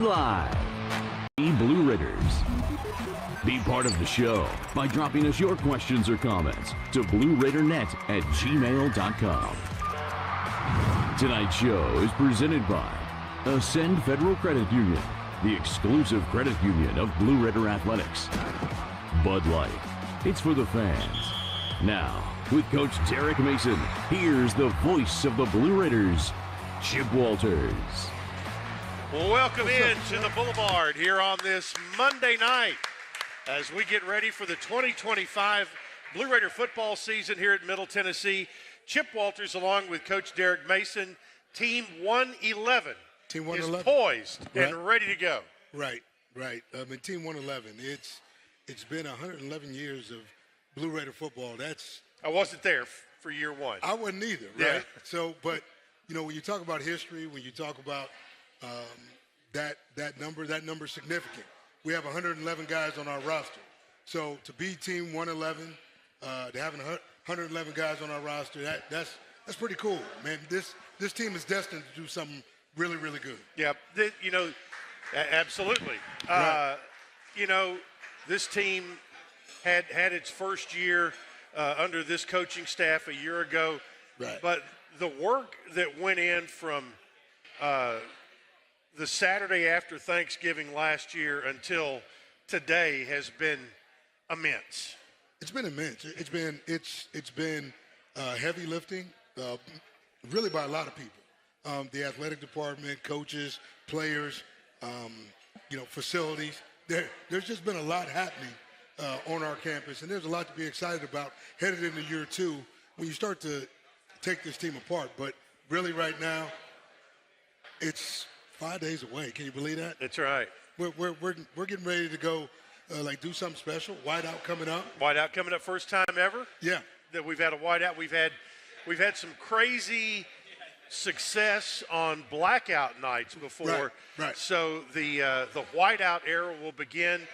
Live. Blue Raiders. Be part of the show by dropping us your questions or comments to blueraidernet@gmail.com. Tonight's show is presented by Ascend Federal Credit Union, the exclusive credit union of Blue Raider Athletics. Bud Light, it's for the fans. Now, with Coach Derek Mason, here's the voice of the Blue Raiders, Chip Walters. Welcome in to the Boulevard here on this Monday night as we get ready for the 2025 Blue Raider football season here at Middle Tennessee. Chip Walters along with Coach Derek Mason. Team 111 is poised and ready to go. Right. Team 111, it's been 111 years of Blue Raider football. I wasn't there for year one. I wasn't either, right? Yeah. So, but, when you talk about history, when you talk about that number's significant. We have 111 guys on our roster. So to be Team 111, to have 111 guys on our roster, that's pretty cool, man. This team is destined to do something really, really good. Yeah, absolutely. Right. This team had its first year under this coaching staff a year ago. Right. But the work that went in from the Saturday after Thanksgiving last year until today has been immense. It's been immense. It's been heavy lifting, really by a lot of people. The athletic department, coaches, players, facilities. There's just been a lot happening on our campus, and there's a lot to be excited about headed into year two when you start to take this team apart. But really, right now, it's 5 days away. Can you believe that? That's right. We're getting ready to go, do something special. Whiteout coming up. Whiteout coming up, first time ever. Yeah. That we've had a whiteout. We've had some crazy success on blackout nights before. Right. So the whiteout era will begin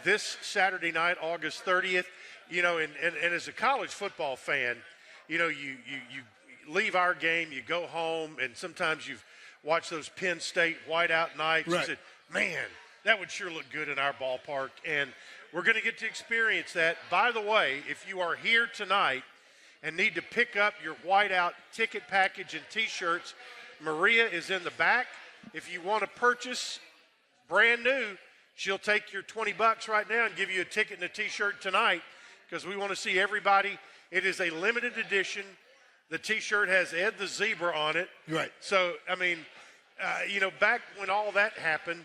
this Saturday night, August 30th. And as a college football fan, you leave our game, you go home, and sometimes you've watched those Penn State whiteout nights. Right. You said, man, that would sure look good in our ballpark. And we're going to get to experience that. By the way, if you are here tonight and need to pick up your whiteout ticket package and T-shirts, Maria is in the back. If you want to purchase brand new, she'll take your $20 right now and give you a ticket and a T-shirt tonight because we want to see everybody. It is a limited edition. The T-shirt has Ed the Zebra on it. Right. So, back when all that happened,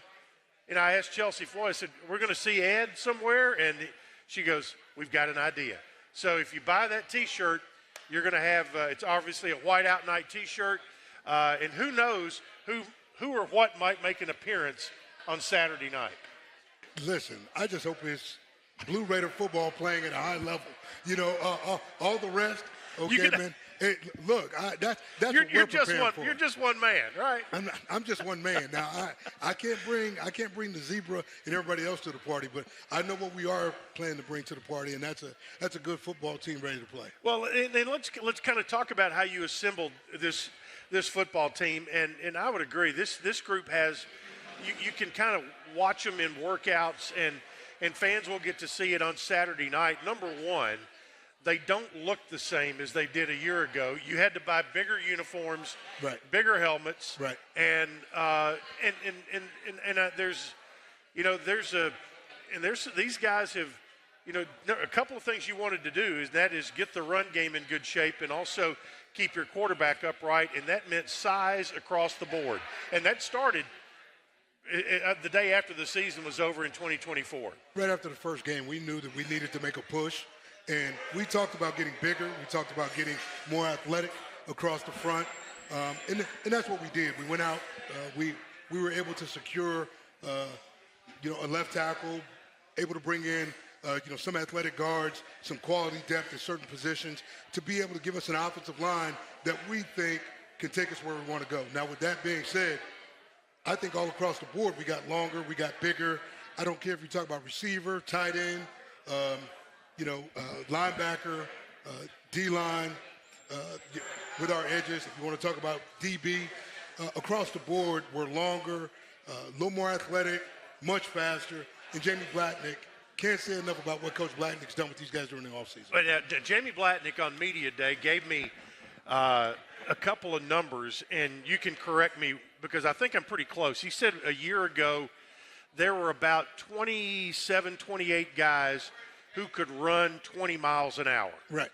and I asked Chelsea Floyd, I said, we're going to see Ed somewhere? And she goes, we've got an idea. So if you buy that T-shirt, you're going to have, it's obviously a whiteout night T-shirt. And who knows who or what might make an appearance on Saturday night. Listen, I just hope it's Blue Raider football playing at a high level. All the rest, okay, man. Hey, look, that's what we're preparing for. You're just one man, right? I'm just one man. Now, I can't bring the Zebra and everybody else to the party, but I know what we are planning to bring to the party, and that's a good football team ready to play. Well, and let's kind of talk about how you assembled this football team, and I would agree. This group has you can kind of watch them in workouts, and fans will get to see it on Saturday night. Number one, they don't look the same as they did a year ago. You had to buy bigger uniforms, right, bigger helmets, right, and these guys have, a couple of things you wanted to do is get the run game in good shape and also keep your quarterback upright, and that meant size across the board, and that started the day after the season was over in 2024. Right after the first game, we knew that we needed to make a push. And we talked about getting bigger. We talked about getting more athletic across the front. And that's what we did. We went out. We were able to secure, a left tackle, able to bring in, some athletic guards, some quality depth at certain positions to be able to give us an offensive line that we think can take us where we want to go. Now, with that being said, I think all across the board we got longer, we got bigger. I don't care if you talk about receiver, tight end, linebacker, D-line, with our edges. If you want to talk about DB, across the board, we're longer. a little more athletic, much faster. And Jamie Blatnick, can't say enough about what Coach Blatnick's done with these guys during the offseason. But Jamie Blatnick on Media Day gave me a couple of numbers, and you can correct me because I think I'm pretty close. He said a year ago there were about 27, 28 guys who could run 20 miles an hour. Right.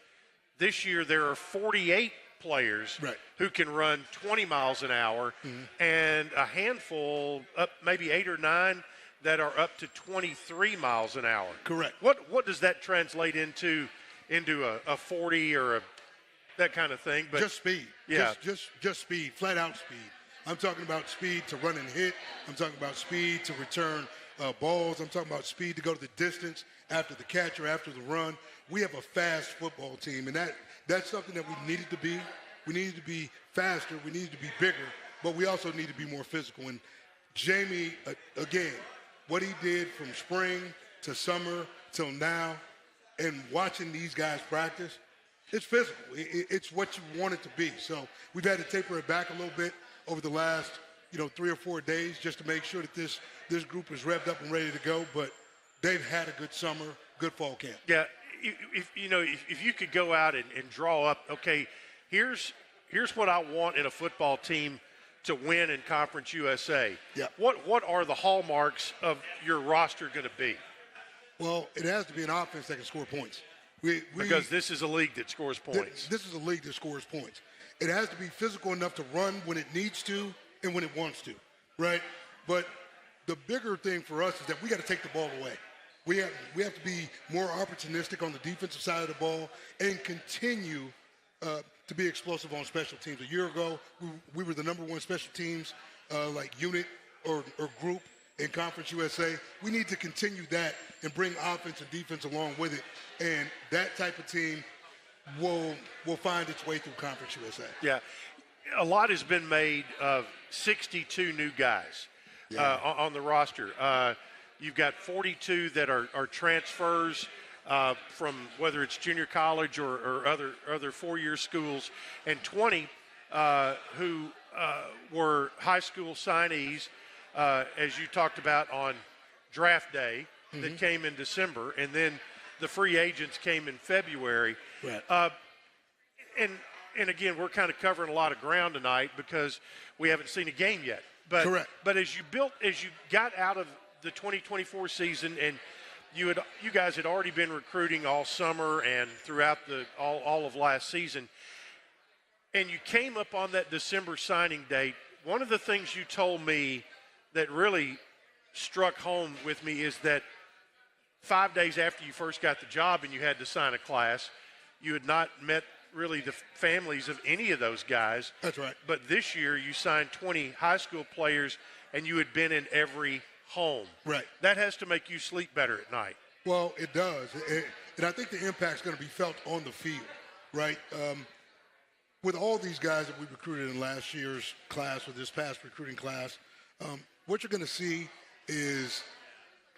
This year there are 48 players who can run 20 miles an hour, and a handful, up maybe 8 or 9, that are up to 23 miles an hour. Correct. What does that translate into a 40 or that kind of thing? But just speed. Yeah. Just speed, flat out speed. I'm talking about speed to run and hit. I'm talking about speed to return balls. I'm talking about speed to go to the distance after the catch or after the run. We have a fast football team, and that's something that we needed to be. We needed to be faster. We needed to be bigger, but we also need to be more physical. And Jamie, again, what he did from spring to summer till now, and watching these guys practice, it's physical. It's what you want it to be. So we've had to taper it back a little bit over the last, 3 or 4 days just to make sure that this group is revved up and ready to go. But they've had a good summer, good fall camp. Yeah, if you could go out and draw up, okay, here's what I want in a football team to win in Conference USA. Yeah. What are the hallmarks of your roster going to be? Well, it has to be an offense that can score points. Because this is a league that scores points. This is a league that scores points. It has to be physical enough to run when it needs to and when it wants to, right? But the bigger thing for us is that we got to take the ball away. We have to be more opportunistic on the defensive side of the ball and continue to be explosive on special teams. A year ago, we were the number one special teams unit or group in Conference USA. We need to continue that and bring offense and defense along with it. And that type of team will find its way through Conference USA. Yeah. A lot has been made of 62 new guys on the roster. You've got 42 that are transfers from whether it's junior college or other four-year schools, and 20 who were high school signees, as you talked about on draft day, that came in December, and then the free agents came in February. Right. And again, we're kind of covering a lot of ground tonight because we haven't seen a game yet. But, correct. But as you got out of the 2024 season, and you guys had already been recruiting all summer and throughout all of last season, and you came up on that December signing date, one of the things you told me that really struck home with me is that 5 days after you first got the job and you had to sign a class, you had not met really the families of any of those guys. That's right. But this year you signed 20 high school players and you had been in every home. Right. That has to make you sleep better at night. Well, it does. And I think the impact's going to be felt on the field, right? With all these guys that we recruited in last year's class or this past recruiting class, what you're going to see is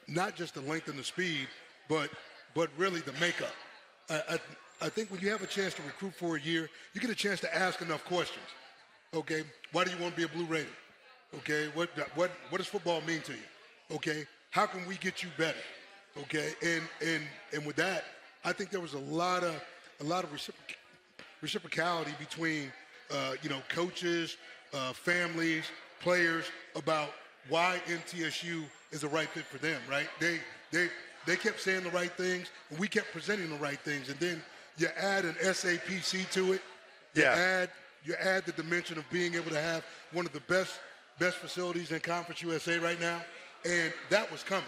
not just the length and the speed, but really the makeup. I think when you have a chance to recruit for a year, you get a chance to ask enough questions. Okay, why do you want to be a Blue Raider? Okay, what does football mean to you? Okay, how can we get you better? Okay, and with that, I think there was a lot of reciprocality between coaches, families, players about why MTSU is the right fit for them. Right? They kept saying the right things, and we kept presenting the right things, and then you add an SAPC to it. You add the dimension of being able to have one of the best facilities in Conference USA right now, and that was coming.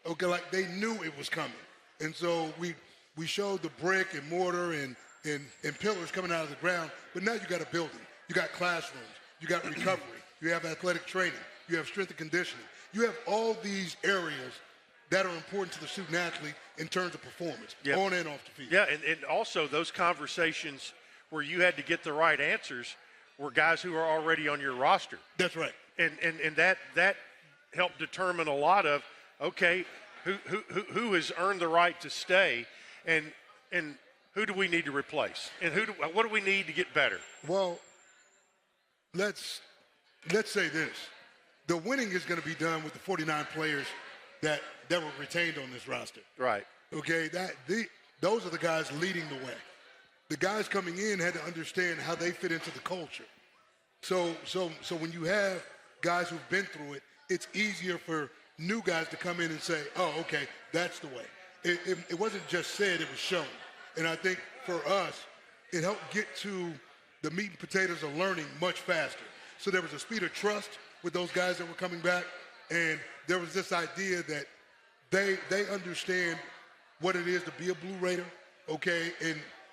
Okay, like they knew it was coming, and so we showed the brick and mortar and pillars coming out of the ground. But now you got a building, you got classrooms, you got recovery, you have athletic training, you have strength and conditioning, you have all these areas that are important to the student athlete in terms of performance, on and off the field. Yeah, and also those conversations where you had to get the right answers were guys who are already on your roster. That's right. And that helped determine a lot of, okay, who has earned the right to stay, and who do we need to replace, and what do we need to get better? Well, let's say this: the winning is going to be done with the 49 players that were retained on this roster. Right. Okay, those are the guys leading the way. The guys coming in had to understand how they fit into the culture. So when you have guys who've been through it, it's easier for new guys to come in and say, oh, okay, that's the way. It wasn't just said, it was shown. And I think for us, it helped get to the meat and potatoes of learning much faster. So there was a speed of trust with those guys that were coming back, and there was this idea that they understand what it is to be a Blue Raider, okay,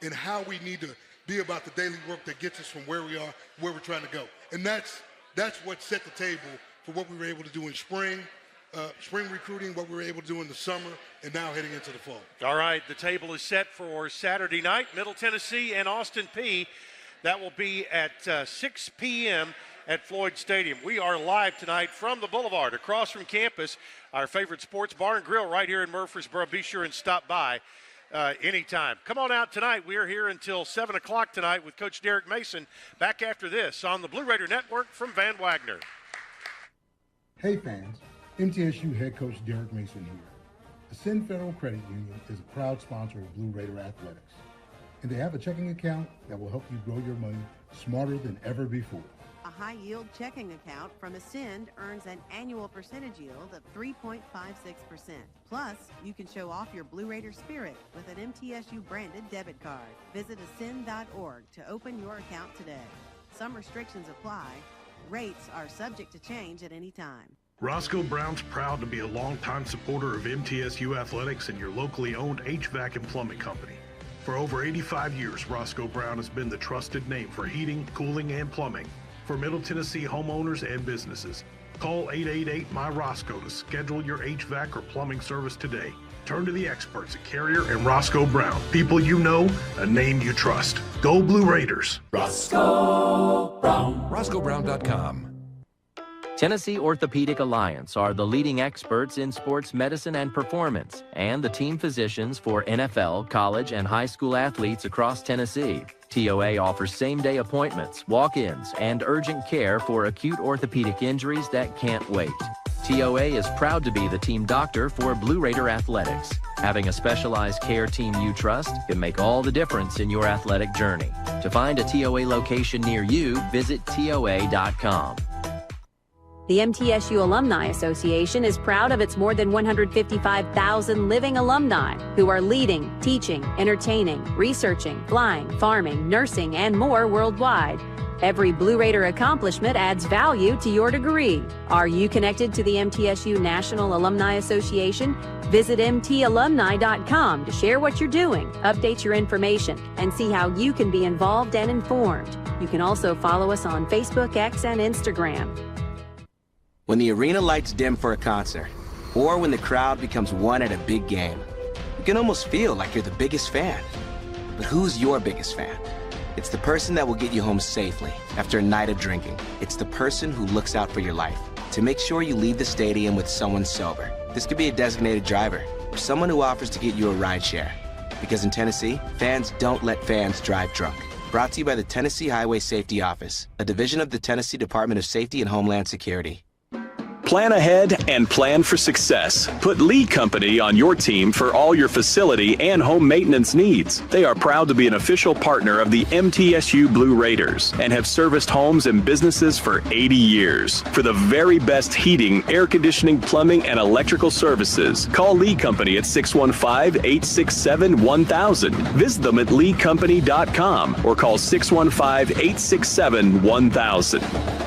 and how we need to be about the daily work that gets us from where we are, where we're trying to go. And that's what set the table for what we were able to do in spring recruiting, what we were able to do in the summer, and now heading into the fall. All right, the table is set for Saturday night, Middle Tennessee and Austin Peay. That will be at 6 p.m. at Floyd Stadium. We are live tonight from the Boulevard, across from campus, our favorite sports bar and grill right here in Murfreesboro. Be sure and stop by anytime. Come on out tonight. We are here until 7 o'clock tonight with Coach Derek Mason. Back after this on the Blue Raider Network from Van Wagner. Hey fans, MTSU head coach Derek Mason here. Ascend Federal Credit Union is a proud sponsor of Blue Raider Athletics, and they have a checking account that will help you grow your money smarter than ever before. A high-yield checking account from Ascend earns an annual percentage yield of 3.56%. Plus, you can show off your Blue Raider spirit with an MTSU-branded debit card. Visit ascend.org to open your account today. Some restrictions apply. Rates are subject to change at any time. Roscoe Brown's proud to be a longtime supporter of MTSU Athletics and your locally owned HVAC and plumbing company. For over 85 years, Roscoe Brown has been the trusted name for heating, cooling, and plumbing for Middle Tennessee homeowners and businesses. Call 888-MY-ROSCOE to schedule your HVAC or plumbing service today. Turn to the experts at Carrier and Roscoe Brown. People you know, a name you trust. Go Blue Raiders. Roscoe Brown. RoscoeBrown.com. Tennessee Orthopedic Alliance are the leading experts in sports medicine and performance, and the team physicians for NFL, college, and high school athletes across Tennessee. TOA offers same-day appointments, walk-ins, and urgent care for acute orthopedic injuries that can't wait. TOA is proud to be the team doctor for Blue Raider Athletics. Having a specialized care team you trust can make all the difference in your athletic journey. To find a TOA location near you, visit TOA.com. The MTSU Alumni Association is proud of its more than 155,000 living alumni who are leading, teaching, entertaining, researching, flying, farming, nursing, and more worldwide. Every Blue Raider accomplishment adds value to your degree. Are you connected to the MTSU National Alumni Association? Visit mtalumni.com to share what you're doing, update your information, and see how you can be involved and informed. You can also follow us on Facebook, X, and Instagram. When the arena lights dim for a concert, or when the crowd becomes one at a big game, you can almost feel like you're the biggest fan. But who's your biggest fan? It's the person that will get you home safely after a night of drinking. It's the person who looks out for your life to make sure you leave the stadium with someone sober. This could be a designated driver or someone who offers to get you a ride share. Because in Tennessee, fans don't let fans drive drunk. Brought to you by the Tennessee Highway Safety Office, a division of the Tennessee Department of Safety and Homeland Security. Plan ahead and plan for success. Put Lee Company on your team for all your facility and home maintenance needs. They are proud to be an official partner of the MTSU Blue Raiders and have serviced homes and businesses for 80 years. For the very best heating, air conditioning, plumbing, and electrical services, call Lee Company at 615-867-1000. Visit them at leecompany.com or call 615-867-1000.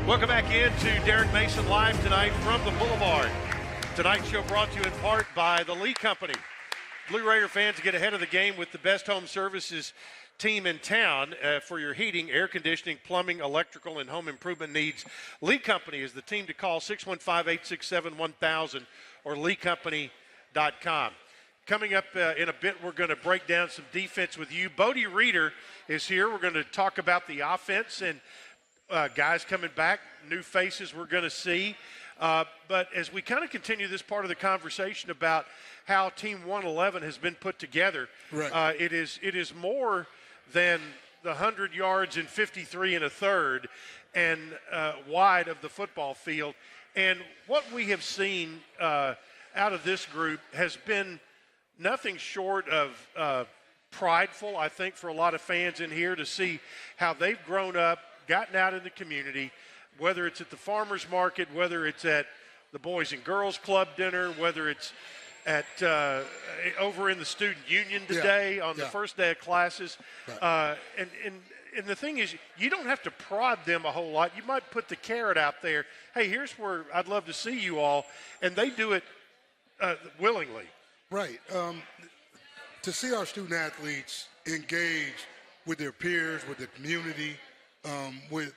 Welcome back into Derek Mason Live tonight from the Boulevard. Tonight's show brought to you in part by the Lee Company. Blue Raider fans get ahead of the game with the best home services team in town for your heating, air conditioning, plumbing, electrical, and home improvement needs. Lee Company is the team to call, 615-867-1000 or leecompany.com. Coming up in a bit, we're going to break down some defense with you. Bodie Reeder is here. We're going to talk about the offense, and guys coming back, new faces we're going to see. But as we kind of continue this part of the conversation about how Team 111 has been put together, right. It is more than the 100 yards and 53 and a third and wide of the football field. And what we have seen out of this group has been nothing short of prideful, I think, for a lot of fans in here to see how they've grown up, gotten out in the community, whether it's at the farmers market, whether it's at the Boys and Girls Club dinner, whether it's at over in the student union today on the first day of classes. Right. And the thing is, you don't have to prod them a whole lot. You might put the carrot out there. Hey, here's where I'd love to see you all. And they do it willingly. Right. To see our student athletes engage with their peers, with the community, with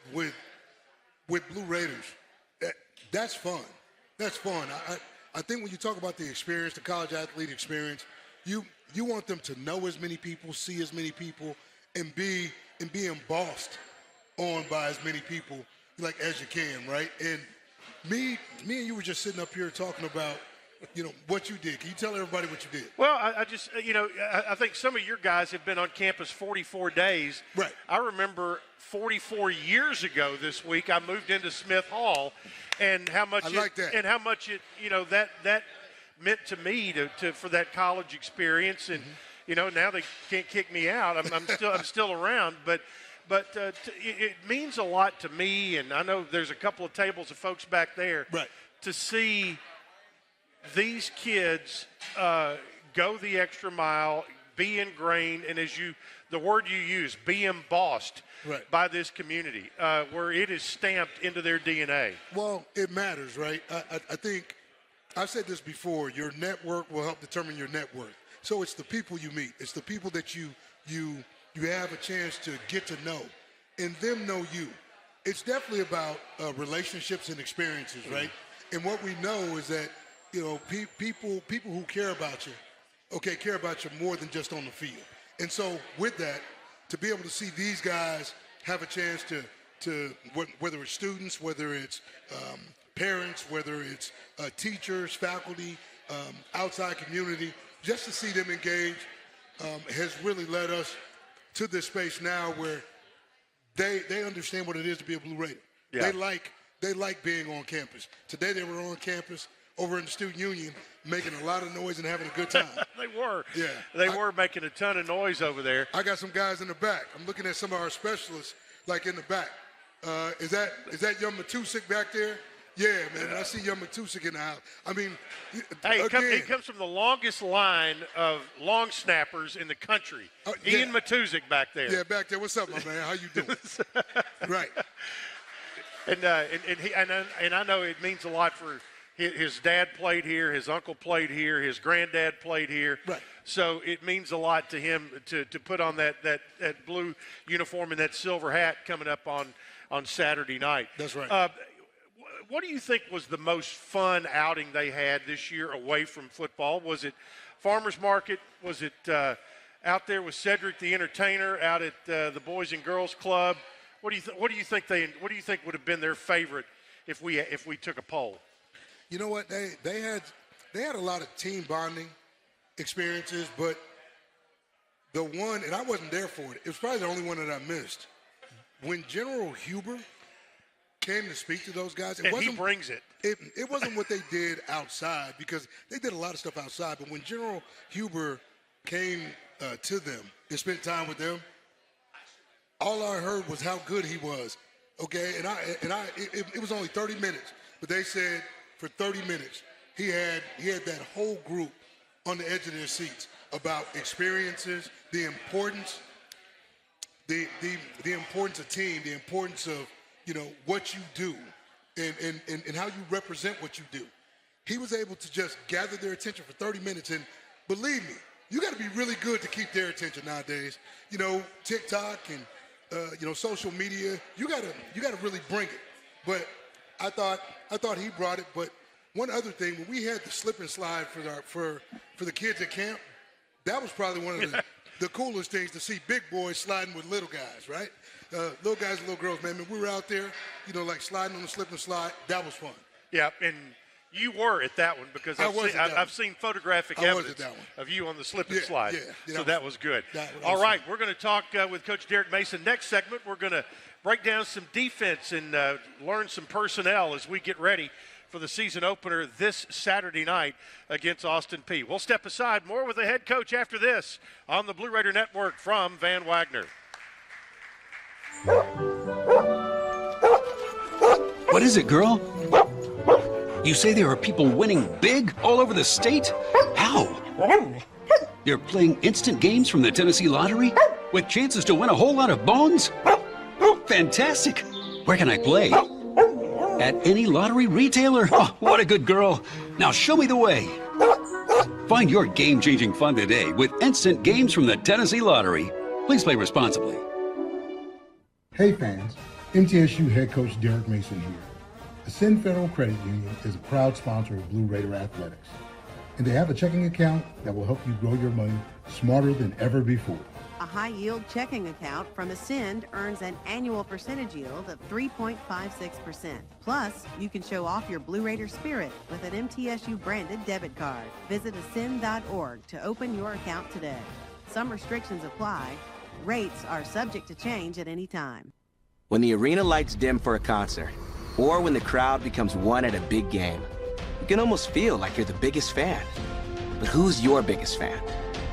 Blue Raiders, that's fun. That's fun. I think when you talk about the experience, the college athlete experience, you want them to know as many people, see as many people, and be embossed on by as many people like as you can, right? And me and you were just sitting up here talking about, what you did. Can you tell everybody what you did? Well, I just, I think some of your guys have been on campus 44 days. Right. I remember 44 years ago this week, I moved into Smith Hall, and how much that meant to me for that college experience. And, now they can't kick me out. I'm still around, but it means a lot to me. And I know there's a couple of tables of folks back there to see these kids go the extra mile, be ingrained, and the word you use, be embossed by this community, where it is stamped into their DNA. Well, it matters, right? I think I've said this before. Your network will help determine your net worth. So it's the people you meet. It's the people that you have a chance to get to know, and them know you. It's definitely about relationships and experiences, right? And what we know is that people who care about you, care about you more than just on the field. And so with that, to be able to see these guys have a chance to whether it's students, whether it's parents, whether it's teachers, faculty, outside community, just to see them engage has really led us to this space now where they understand what it is to be a Blue Raider. Yeah. They like being on campus. Today they were on campus over in the student union making a lot of noise and having a good time. They were. Yeah. They were making a ton of noise over there. I got some guys in the back. I'm looking at some of our specialists like in the back. Is that young Matusik back there? Yeah, man. I see young Matusik in the house. I mean, hey, he comes from the longest line of long snappers in the country. Ian Matusik back there. Yeah, back there. What's up, my man? How you doing? Right. And I know it means a lot for his dad played here, his uncle played here, his granddad played here. Right. So it means a lot to him to put on that blue uniform and that silver hat coming up on Saturday night. That's right. What do you think was the most fun outing they had this year away from football? Was it Farmers Market? Was it out there with Cedric the Entertainer out at the Boys and Girls Club? What do you think would have been their favorite if we took a poll? You know what? They had a lot of team bonding experiences, but the one, and I wasn't there for it, it was probably the only one that I missed. When General Huber came to speak to those guys, he brings it. It wasn't what they did outside, because they did a lot of stuff outside, but when General Huber came to them and spent time with them, all I heard was how good he was. Okay, it was only 30 minutes, but they said for 30 minutes he had that whole group on the edge of their seats about experiences, the importance of team, the importance of what you do, and how you represent what you do. He was able to just gather their attention for 30 minutes, and believe me, you got to be really good to keep their attention nowadays. TikTok and social media, you gotta really bring it. But I thought he brought it. But one other thing, when we had the slip and slide for the kids at camp, that was probably one of the coolest things to see big boys sliding with little guys, right? Little guys and little girls, man. When we were out there, like sliding on the slip and slide, that was fun. Yeah, and you were at that one because I've seen photographic evidence of you on the slip and slide. Yeah, so that was good. All right, we're going to talk with Coach Derek Mason. Next segment, we're going to break down some defense and learn some personnel as we get ready for the season opener this Saturday night against Austin Peay. We'll step aside. More with the head coach after this on the Blue Raider Network from Van Wagner. What is it, girl? You say there are people winning big all over the state? How? They're playing instant games from the Tennessee Lottery with chances to win a whole lot of bones? Fantastic! Where can I play? At any lottery retailer? Oh, what a good girl. Now show me the way. Find your game-changing fun today with instant games from the Tennessee Lottery. Please play responsibly. Hey fans, MTSU head coach Derek Mason here. Ascend Federal Credit Union is a proud sponsor of Blue Raider Athletics, and they have a checking account that will help you grow your money smarter than ever before. A high-yield checking account from Ascend earns an annual percentage yield of 3.56%. Plus, you can show off your Blue Raider spirit with an MTSU-branded debit card. Visit ascend.org to open your account today. Some restrictions apply. Rates are subject to change at any time. When the arena lights dim for a concert, or when the crowd becomes one at a big game, you can almost feel like you're the biggest fan. But who's your biggest fan?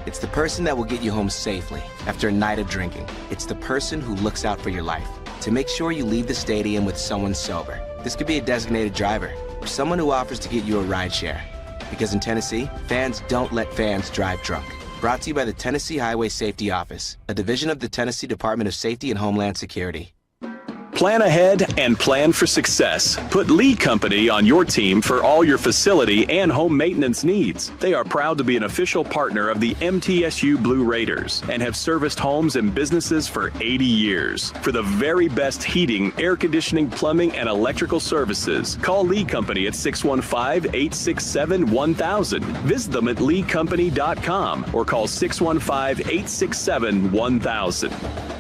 It's the person that will get you home safely after a night of drinking. It's the person who looks out for your life to make sure you leave the stadium with someone sober. This could be a designated driver or someone who offers to get you a ride share. Because in Tennessee, fans don't let fans drive drunk. Brought to you by the Tennessee Highway Safety Office, a division of the Tennessee Department of Safety and Homeland Security. Plan ahead and plan for success. Put Lee Company on your team for all your facility and home maintenance needs. They are proud to be an official partner of the MTSU Blue Raiders and have serviced homes and businesses for 80 years. For the very best heating, air conditioning, plumbing, and electrical services, call Lee Company at 615-867-1000. Visit them at leecompany.com or call 615-867-1000.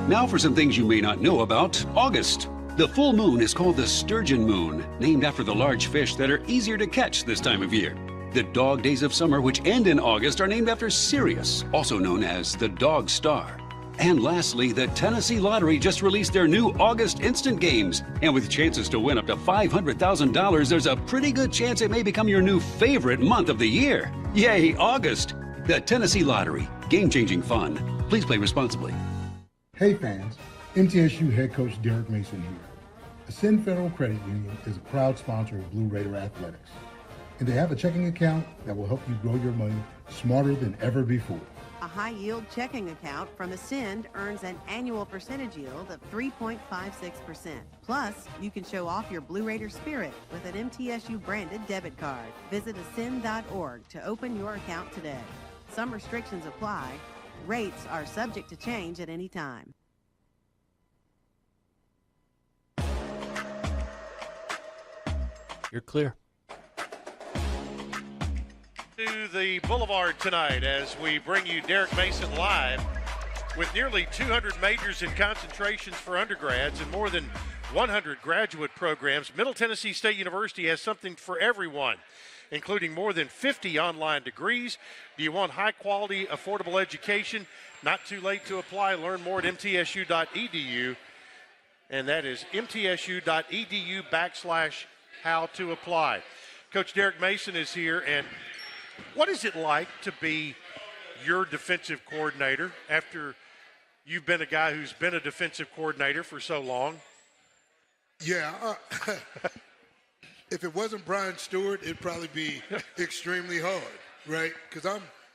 Now for some things you may not know about August. The full moon is called the sturgeon moon, named after the large fish that are easier to catch this time of year. The dog days of summer, which end in August, are named after Sirius, also known as the dog star. And lastly, the Tennessee Lottery just released their new August instant games. And with chances to win up to $500,000, there's a pretty good chance it may become your new favorite month of the year. Yay, August! The Tennessee Lottery. Game-changing fun. Please play responsibly. Hey fans, MTSU head coach Derek Mason here. Ascend Federal Credit Union is a proud sponsor of Blue Raider Athletics, and they have a checking account that will help you grow your money smarter than ever before. A high-yield checking account from Ascend earns an annual percentage yield of 3.56%. Plus, you can show off your Blue Raider spirit with an MTSU-branded debit card. Visit ascend.org to open your account today. Some restrictions apply. Rates are subject to change at any time. You're clear. To the Boulevard tonight as we bring you Derek Mason live with nearly 200 majors and concentrations for undergrads and more than 100 graduate programs. Middle Tennessee State University has something for everyone, including more than 50 online degrees. Do you want high-quality, affordable education? Not too late to apply. Learn more at mtsu.edu, and that is mtsu.edu/how to apply. Coach Derek Mason is here, and what is it like to be your defensive coordinator after you've been a guy who's been a defensive coordinator for so long? Yeah. If it wasn't Brian Stewart, it'd probably be extremely hard, right? Because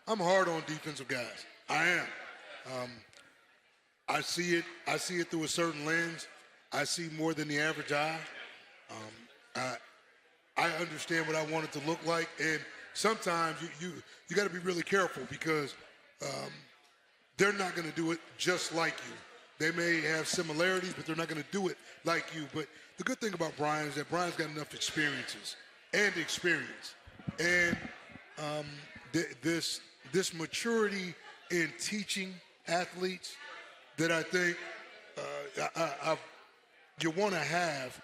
I'm hard on defensive guys. I am. I see it through a certain lens. I see more than the average eye. I understand what I want it to look like, and sometimes you got to be really careful because they're not going to do it just like you. They may have similarities, but they're not going to do it like you. But the good thing about Brian is that Brian's got enough experience. And this this maturity in teaching athletes that I think you want to have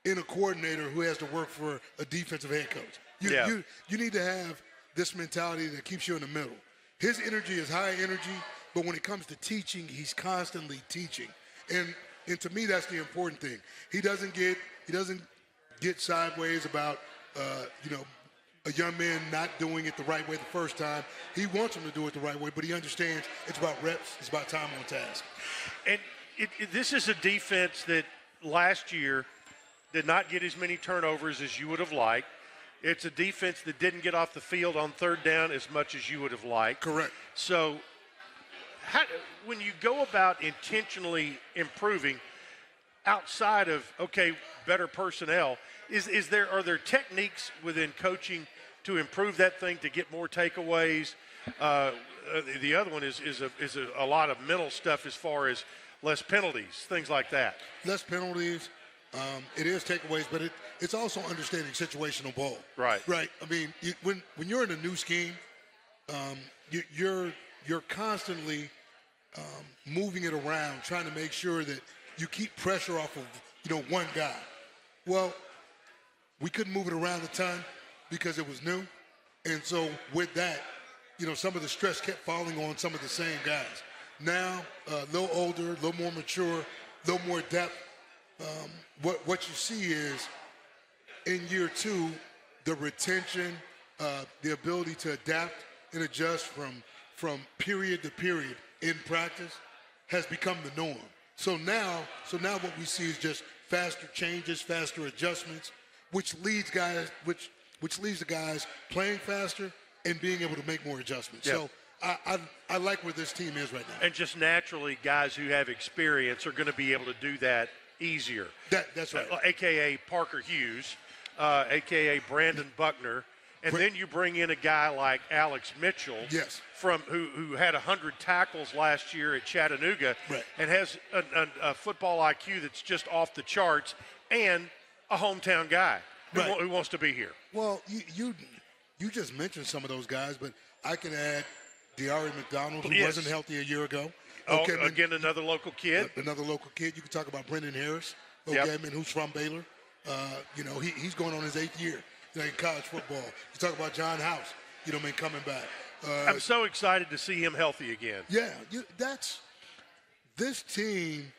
in a coordinator who has to work for a defensive head coach. You need to have this mentality that keeps you in the middle. His energy is high energy, but when it comes to teaching, he's constantly teaching. And to me, that's the important thing. He doesn't get sideways about a young man not doing it the right way the first time. He wants him to do it the right way, but he understands it's about reps, it's about time on task. And this is a defense that last year did not get as many turnovers as you would have liked. It's a defense that didn't get off the field on third down as much as you would have liked. Correct. So when you go about intentionally improving outside of, better personnel, are there techniques within coaching to improve that thing, to get more takeaways? The other one is a lot of mental stuff as far as less penalties, things like that. Less penalties. It is takeaways, but it's also understanding situational ball. Right. Right. I mean, when you're in a new scheme, you're constantly moving it around, trying to make sure that you keep pressure off of one guy. Well, we couldn't move it around a ton because it was new, and so with that, some of the stress kept falling on some of the same guys. Now, a little older, a little more mature, a little more depth. What you see is in year two, the retention, the ability to adapt and adjust from period to period in practice has become the norm. So now what we see is just faster changes, faster adjustments, which leads the guys playing faster and being able to make more adjustments. Yep. So I like where this team is right now. And just naturally, guys who have experience are going to be able to do that easier. That's right. AKA Parker Hughes, AKA Brandon Buckner, and then you bring in a guy like Alex Mitchell, yes, who had 100 tackles last year at Chattanooga, right, and has a football IQ that's just off the charts, and a hometown guy who wants to be here. Well, you just mentioned some of those guys, but I can add De'Ari McDonald, who wasn't healthy a year ago. Okay, again, another local kid. Another local kid. You can talk about Brendan Harris, who's from Baylor. He's going on his 8th year in college football. You talk about John House, coming back. I'm so excited to see him healthy again. Yeah, this team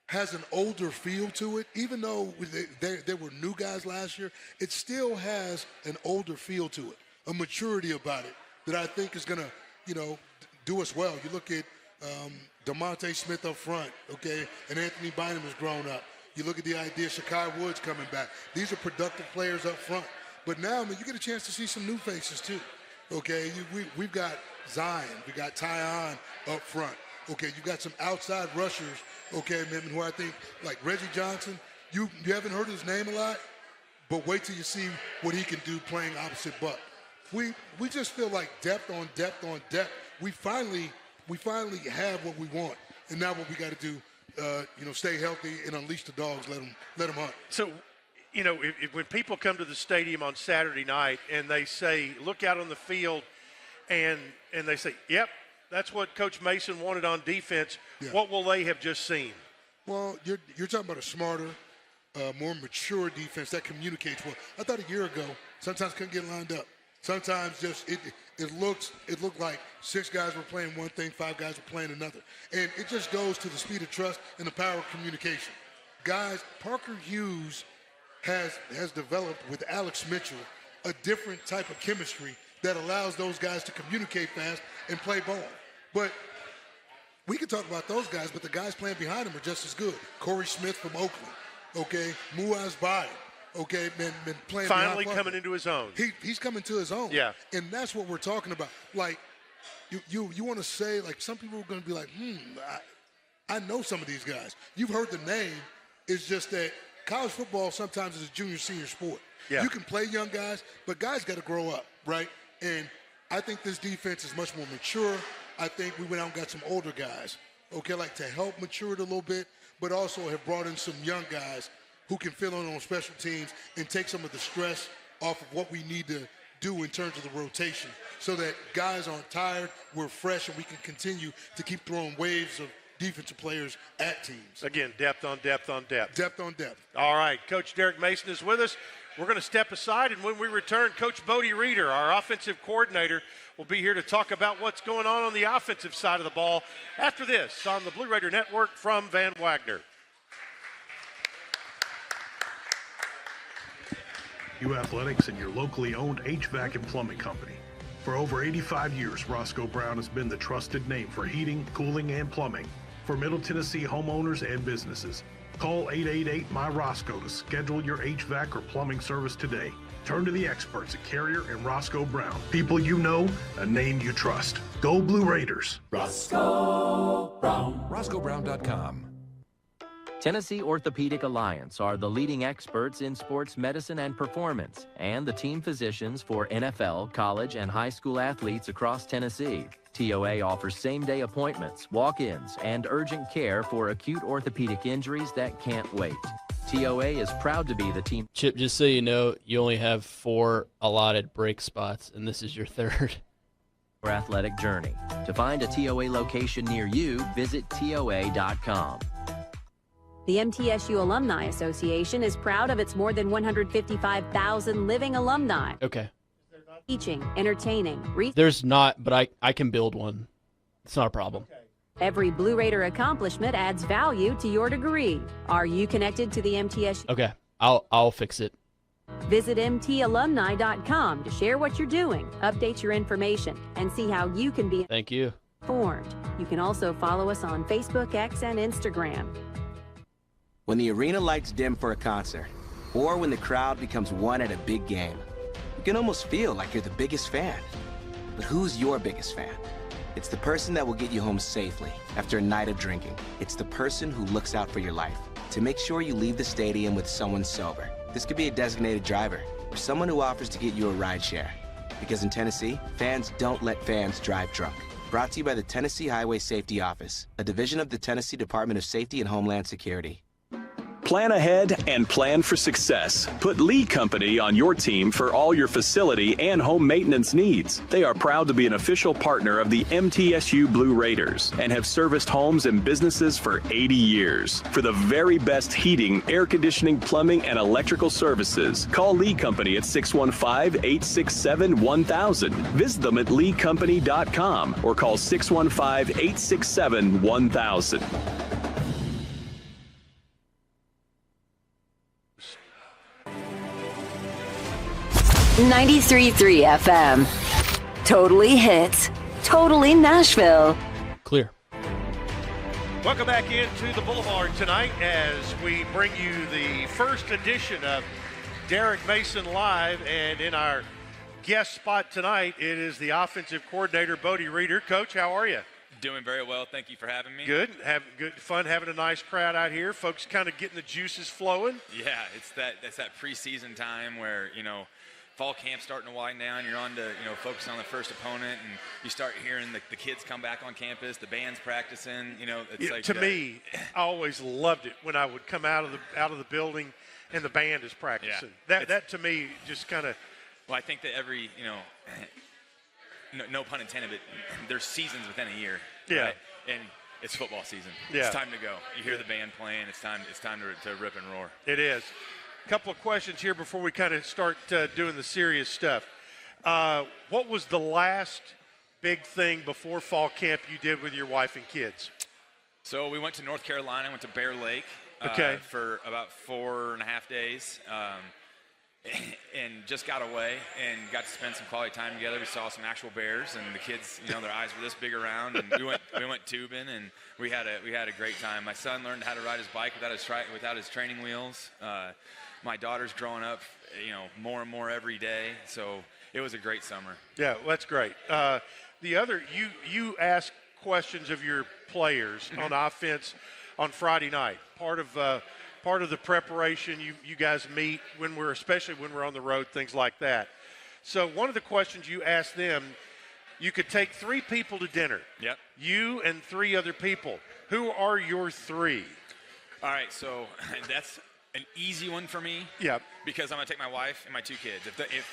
has an older feel to it. Even though there were new guys last year, it still has an older feel to it, a maturity about it that I think is going to, do us well. You look at DeMonte Smith up front, and Anthony Bynum has grown up. You look at the idea of Shakai Woods coming back. These are productive players up front. But now, you get a chance to see some new faces too. We've got Zion, we got Tyon up front. You've got some outside rushers, who I think, like Reggie Johnson, you haven't heard his name a lot, but wait till you see what he can do playing opposite Buck. We just feel like depth on depth on depth. We finally have what we want, and now what we got to do, stay healthy and unleash the dogs, let them hunt. So, when people come to the stadium on Saturday night and they say, look out on the field, and they say, yep, that's what Coach Mason wanted on defense, what will they have just seen? Well, you're talking about a smarter, more mature defense that communicates well. I thought a year ago, sometimes couldn't get lined up. Sometimes just it looked like 6 guys were playing one thing, 5 guys were playing another. And it just goes to the speed of trust and the power of communication. Guys, Parker Hughes has developed with Alex Mitchell a different type of chemistry that allows those guys to communicate fast and play ball. But we can talk about those guys, but the guys playing behind them are just as good. Corey Smith from Oakland, Muaz Biden. Been playing. Finally coming into his own. He's coming to his own. Yeah. And that's what we're talking about. Like, you want to say, like, some people are going to be like, I know some of these guys. You've heard the name. It's just that college football sometimes is a junior-senior sport. Yeah. You can play young guys, but guys got to grow up, right? And I think this defense is much more mature. I think we went out and got some older guys, to help mature it a little bit, but also have brought in some young guys who can fill in on special teams and take some of the stress off of what we need to do in terms of the rotation so that guys aren't tired, we're fresh, and we can continue to keep throwing waves of defensive players at teams. Again, depth on depth on depth. Depth on depth. All right, Coach Derek Mason is with us. We're going to step aside, and when we return, Coach Bodie Reeder, our offensive coordinator, will be here to talk about what's going on the offensive side of the ball after this on the Blue Raider Network from Van Wagner. Athletics and your locally owned HVAC and plumbing company. For over 85 years, Roscoe Brown has been the trusted name for heating, cooling, and plumbing for Middle Tennessee homeowners and businesses. Call 888-MY-ROSCOE to schedule your HVAC or plumbing service today. Turn to the experts at Carrier and Roscoe Brown. People you know, a name you trust. Go Blue Raiders. Roscoe Brown. RoscoeBrown.com. Tennessee Orthopedic Alliance are the leading experts in sports medicine and performance, and the team physicians for NFL, college, and high school athletes across Tennessee. TOA offers same-day appointments, walk-ins, and urgent care for acute orthopedic injuries that can't wait. TOA is proud to be the team. Chip, just so you know, you only have 4 allotted break spots, and this is your 3rd. For athletic journey. To find a TOA location near you, visit TOA.com. The MTSU Alumni Association is proud of its more than 155,000 living alumni. Okay. Teaching, entertaining, There's not, but I can build one. It's not a problem. Okay. Every Blue Raider accomplishment adds value to your degree. Are you connected to the MTSU? Okay, I'll fix it. Visit mtalumni.com to share what you're doing, update your information, and see how you can be Thank you. informed. You can also follow us on Facebook, X, and Instagram. When the arena lights dim for a concert, or when the crowd becomes one at a big game, you can almost feel like you're the biggest fan. But who's your biggest fan? It's the person that will get you home safely after a night of drinking. It's the person who looks out for your life to make sure you leave the stadium with someone sober. This could be a designated driver or someone who offers to get you a ride share. Because in Tennessee, fans don't let fans drive drunk. Brought to you by the Tennessee Highway Safety Office, a division of the Tennessee Department of Safety and Homeland Security. Plan ahead and plan for success. Put Lee Company on your team for all your facility and home maintenance needs. They are proud to be an official partner of the MTSU Blue Raiders and have serviced homes and businesses for 80 years. For the very best heating, air conditioning, plumbing, and electrical services, call Lee Company at 615-867-1000. Visit them at leecompany.com or call 615-867-1000. 93.3 FM. Totally hits. Totally Nashville. Clear. Welcome back into the Boulevard tonight as we bring you the first edition of Derek Mason Live. And in our guest spot tonight, it is the offensive coordinator, Bodie Reeder. Coach, how are you? Doing very well. Thank you for having me. Good. Having good fun having a nice crowd out here. Folks kind of getting the juices flowing. Yeah, it's that preseason time where, fall camp's starting to wind down. You're on to, focus on the first opponent, and you start hearing the kids come back on campus, the band's practicing, it's like to me, I always loved it when I would come out of the building and the band is practicing. Yeah, that to me just kind of. Well, I think that every, no pun intended, but there's seasons within a year. Yeah. Right? And it's football season. Yeah. It's time to go. You hear the band playing. It's time to rip and roar. It is. Couple of questions here before we kind of start doing the serious stuff. What was the last big thing before fall camp you did with your wife and kids? So we went to North Carolina, went to Bear Lake for about 4.5 days, and just got away and got to spend some quality time together. We saw some actual bears, and the kids, their eyes were this big around, and we went tubing, and we had a great time. My son learned how to ride his bike without his training wheels. My daughter's growing up, more and more every day. So it was a gret summer. Yeah, well, that's great. The other, you ask questions of your players on offense on Friday night. Part of the preparation, you guys meet especially when we're on the road, things like that. So one of the questions you ask them, you could take 3 people to dinner. Yep. You and 3 other people. Who are your 3? All right, so an easy one for me. Yeah. Because I'm going to take my wife and my 2 kids.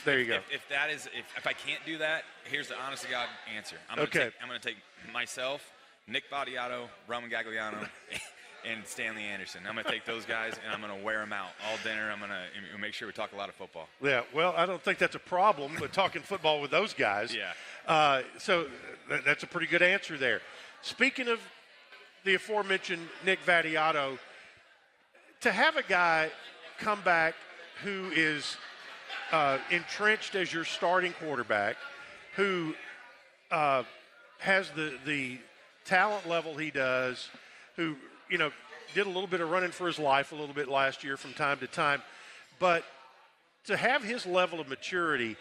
There you go. If I can't do that, here's the honest to God answer. I'm going to take myself, Nick Battiato, Roman Gagliano, and Stanley Anderson. I'm going to take those guys, and I'm going to wear them out all dinner. I'm going to make sure we talk a lot of football. Yeah, well, I don't think that's a problem, but talking football with those guys. Yeah. So that's a pretty good answer there. Speaking of the aforementioned Nick Battiato, to have a guy come back who is entrenched as your starting quarterback, who has the talent level he does, who did a little bit of running for his life a little bit last year from time to time, but to have his level of maturity,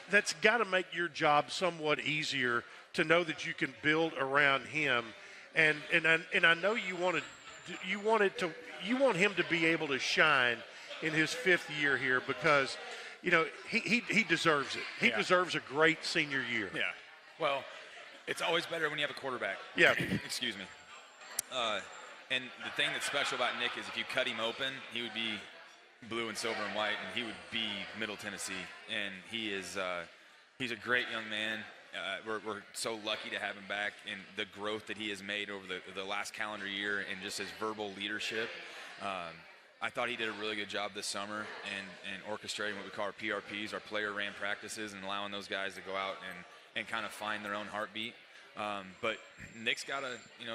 that's got to make your job somewhat easier to know that you can build around him, and I know you want him to be able to shine in his 5th year here because, he deserves it. He deserves a great senior year. Yeah. Well, it's always better when you have a quarterback. Yeah. Excuse me. And the thing that's special about Nick is if you cut him open, he would be blue and silver and white, and he would be Middle Tennessee. And he is he's a great young man. We're so lucky to have him back, and the growth that he has made over the last calendar year and just his verbal leadership. I thought he did a really good job this summer and orchestrating what we call our PRPs, our player ran practices, and allowing those guys to go out and kind of find their own heartbeat. But Nick's got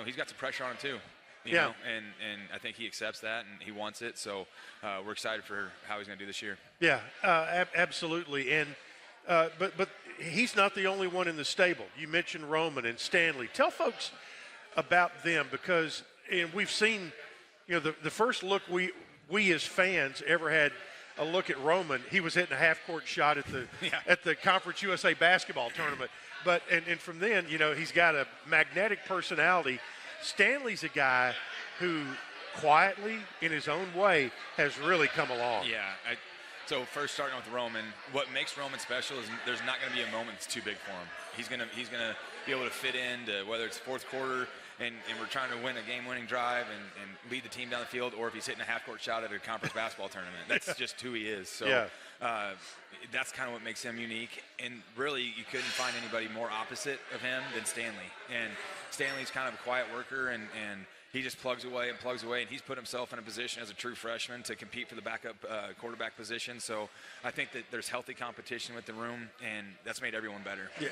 he's got some pressure on him too. You know, and I think he accepts that and he wants it. So we're excited for how he's going to do this year. Yeah, absolutely. And but he's not the only one in the stable. You mentioned Roman and Stanley. Tell folks about them because we've seen, the first look we as fans ever had a look at Roman. He was hitting a half-court shot at the Conference USA basketball tournament. But and from then, he's got a magnetic personality. Stanley's a guy who quietly, in his own way, has really come along. Yeah. So first, starting with Roman, what makes Roman special is there's not going to be a moment that's too big for him. He's gonna be able to fit into whether it's fourth quarter and we're trying to win a game-winning drive and lead the team down the field, or if he's hitting a half-court shot at a conference basketball tournament. That's just who he is. So that's kind of what makes him unique. And really, you couldn't find anybody more opposite of him than Stanley. And Stanley's kind of a quiet worker, and he just plugs away, and he's put himself in a position as a true freshman to compete for the backup quarterback position. So I think that there's healthy competition with the room, and that's made everyone better. Yeah.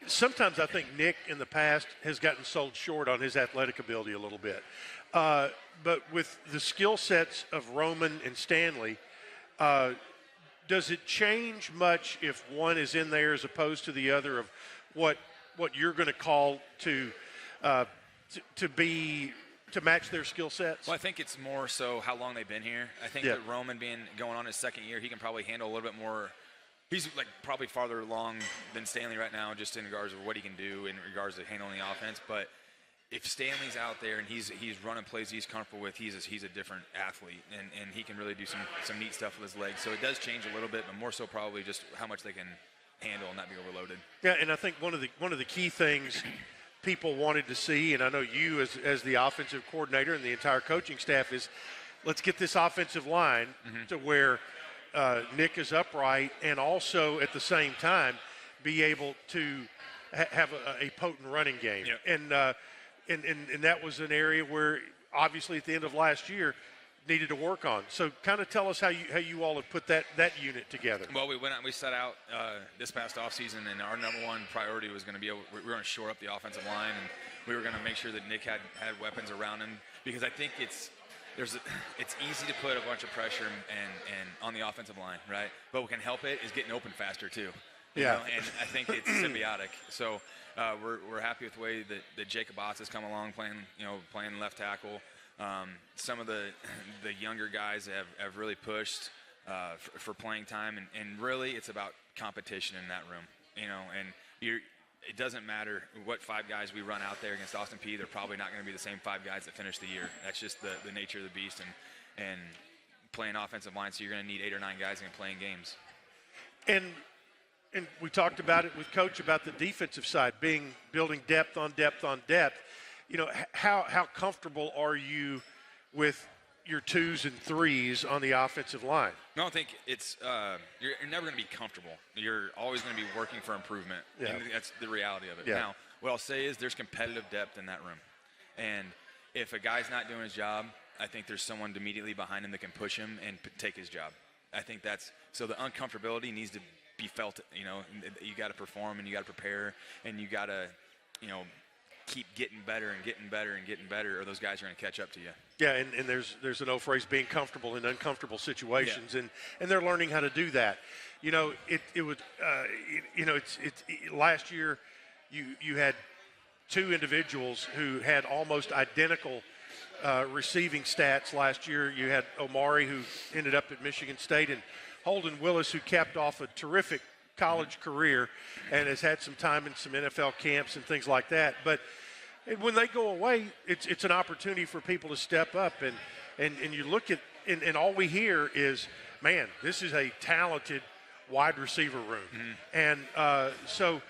Sometimes I think Nick in the past has gotten sold short on his athletic ability a little bit. But with the skill sets of Roman and Stanley, does it change much if one is in there as opposed to the other of what you're going to call to match their skill sets? Well, I think it's more so how long they've been here. I think that Roman going on his 2nd year, he can probably handle a little bit more. He's probably farther along than Stanley right now, just in regards of what he can do in regards to handling the offense. But if Stanley's out there and he's running plays he's comfortable with, he's a different athlete, and he can really do some neat stuff with his legs. So it does change a little bit, but more so probably just how much they can handle and not be overloaded. Yeah, and I think one of the key things people wanted to see, and I know you as the offensive coordinator and the entire coaching staff, is let's get this offensive line to where Nick is upright and also at the same time be able to have a potent running game. Yep. And that was an area where obviously at the end of last year needed to work on. So kind of tell us how you all have put that unit together. Well, we set out this past offseason, and our number one priority was going to be we were going to shore up the offensive line, and we were going to make sure that Nick had weapons around him, because I think it's easy to put a bunch of pressure and on the offensive line, right? But what can help it is getting open faster too. You know? And I think it's symbiotic. So we're happy with the way that Jacob Otts has come along playing left tackle. Some of the younger guys have really pushed for playing time, and really it's about competition in that room, and it doesn't matter what 5 guys we run out there against Austin Peay. They're probably not going to be the same 5 guys that finish the year. That's just the nature of the beast, and playing offensive line, so you're going to need 8 or 9 guys in playing games. And we talked about it with Coach about the defensive side, building depth on depth on depth. How comfortable are you with, your 2s and 3s on the offensive line. No, I think it's you're never going to be comfortable. You're always going to be working for improvement, and that's the reality of it. Yeah. Now, what I'll say is there's competitive depth in that room, and if a guy's not doing his job, I think there's someone immediately behind him that can push him and take his job. I think that's so the uncomfortability needs to be felt. You know, you got to perform and you got to prepare and you got to, keep getting better and getting better and getting better, or those guys are going to catch up to you. Yeah, and there's an old phrase, being comfortable in uncomfortable situations, and they're learning how to do that. You know, it was, last year you had 2 individuals who had almost identical receiving stats last year. You had Omari, who ended up at Michigan State, and Holden Willis, who capped off a terrific college career and has had some time in some NFL camps and things like that. But when they go away, it's an opportunity for people to step up. And you look at, and all we hear is, man, this is a talented wide receiver room. And so